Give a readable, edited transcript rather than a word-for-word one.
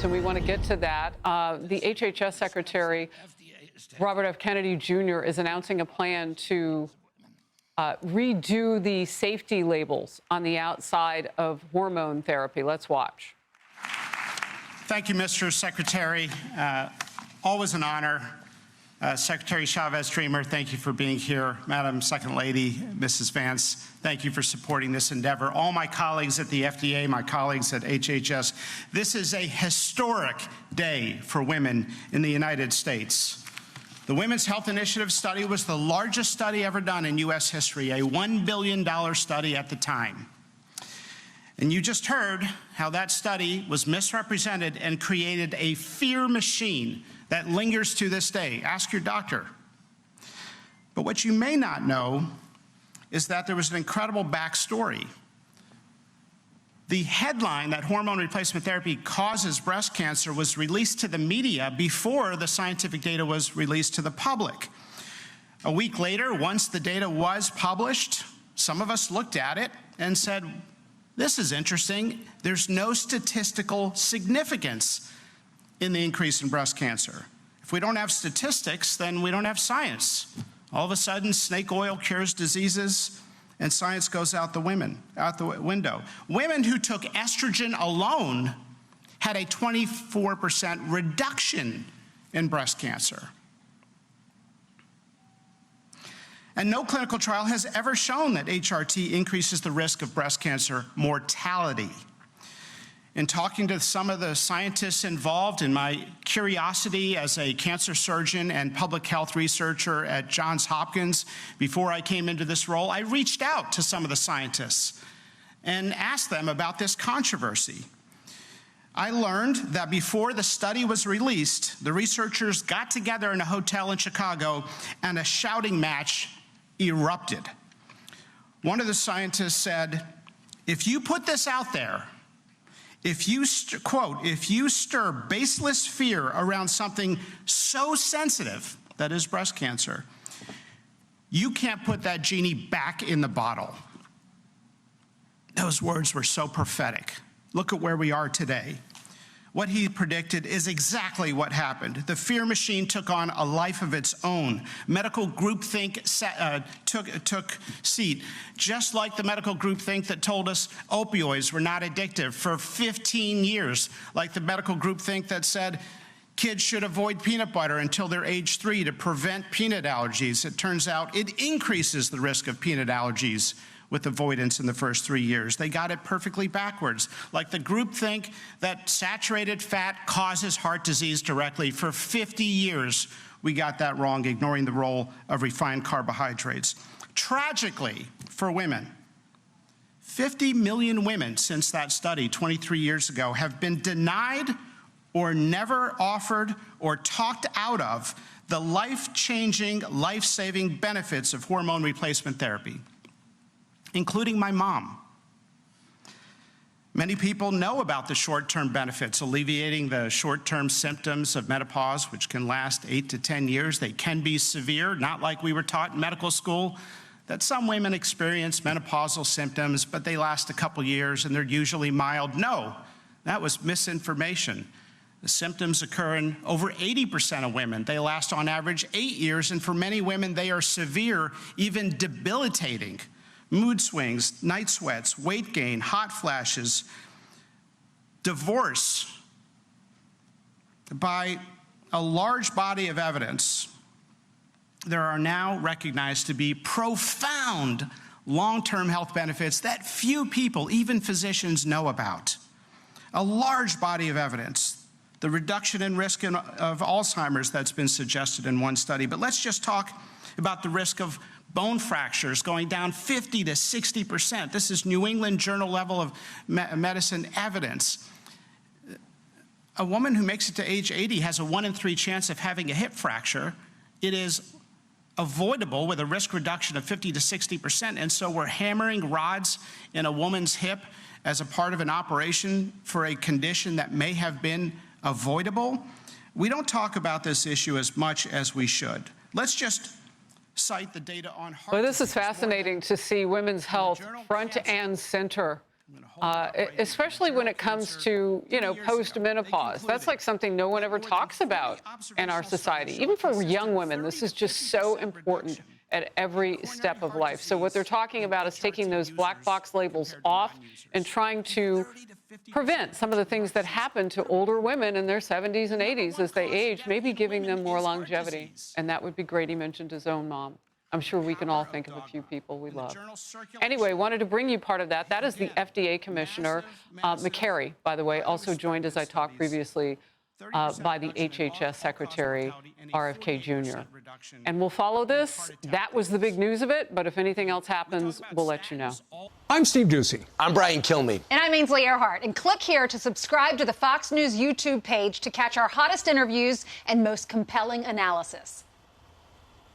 and we want to get to that. The HHS Secretary, Robert F. Kennedy Jr., is announcing a plan to redo the safety labels on the outside of hormone therapy. Let's watch. Thank you, Mr. Secretary. Always an honor. Secretary Chavez-Dreamer, thank you for being here. Madam Second Lady, Mrs. Vance, thank you for supporting this endeavor. All my colleagues at the FDA, my colleagues at HHS, this is a historic day for women in the United States. The Women's Health Initiative study was the largest study ever done in U.S. history, a $1 billion study at the time. And you just heard how that study was misrepresented and created a fear machine that lingers to this day. Ask your doctor. But what you may not know is that there was an incredible backstory. The headline that hormone replacement therapy causes breast cancer was released to the media before the scientific data was released to the public. A week later, once the data was published, some of us looked at it and said, this is interesting. There's no statistical significance in the increase in breast cancer. If we don't have statistics, then we don't have science. All of a sudden, snake oil cures diseases, and science goes out the window. Women who took estrogen alone had a 24% reduction in breast cancer. And no clinical trial has ever shown that HRT increases the risk of breast cancer mortality. In talking to some of the scientists involved, in my curiosity as a cancer surgeon and public health researcher at Johns Hopkins before I came into this role, I reached out to some of the scientists and asked them about this controversy. I learned that before the study was released, the researchers got together in a hotel in Chicago and a shouting match erupted. One of the scientists said, if you put this out there, if you, quote, if you stir baseless fear around something so sensitive, that is breast cancer, you can't put that genie back in the bottle. Those words were so prophetic. Look at where we are today. What he predicted is exactly what happened. The fear machine took on a life of its own. Medical groupthink took seat, just like the medical groupthink that told us opioids were not addictive for 15 years, like the medical groupthink that said kids should avoid peanut butter until they're age 3 to prevent peanut allergies. It turns out it increases the risk of peanut allergies with avoidance in the first 3 years. They got it perfectly backwards. Like the groupthink that saturated fat causes heart disease directly. For 50 years, we got that wrong, ignoring the role of refined carbohydrates. Tragically, for women, 50 million women since that study 23 years ago have been denied or never offered or talked out of the life-changing, life-saving benefits of hormone replacement therapy, including my mom. Many people know about the short-term benefits, alleviating the short-term symptoms of menopause, which can last 8 to 10 years. They can be severe, not like we were taught in medical school, that some women experience menopausal symptoms, but they last a couple years and they're usually mild. No, that was misinformation. The symptoms occur in over 80% of women. They last on average 8 years, and for many women, they are severe, even debilitating. Mood swings, night sweats, weight gain, hot flashes, divorce. By a large body of evidence, there are now recognized to be profound long-term health benefits that few people, even physicians, know about. A large body of evidence. The reduction in risk of Alzheimer's that's been suggested in one study. But let's just talk about the risk of bone fractures going down 50 to 60%. This is New England Journal level of medicine evidence. A woman who makes it to age 80 has a 1 in 3 chance of having a hip fracture. It is avoidable with a risk reduction of 50 to 60%, and so we're hammering rods in a woman's hip as a part of an operation for a condition that may have been avoidable. We don't talk about this issue as much as we should. Let's just cite the data on heart Well, this is disease. fascinating to see women's health front and center especially when it comes to, post-menopause. That's like something no one ever talks about in our society. Even for young women, this is just so important at every step of life. So what they're talking about is taking those black box labels off and trying to prevent some of the things that happen to older women in their 70s and 80s as they age, maybe giving them more longevity. And that would be great. He mentioned his own mom. I'm sure we can all think of a few people we love. Anyway, wanted to bring you part of that. That is the FDA Commissioner, McCary, by the way, also joined, as I talked previously, by the HHS Secretary, RFK Jr. And we'll follow this. That was the big news of it. But if anything else happens, we'll let you know. I'm Steve Doocy. I'm Brian Kilmeade. And I'm Ainsley Earhart. And click here to subscribe to the Fox News YouTube page to catch our hottest interviews and most compelling analysis.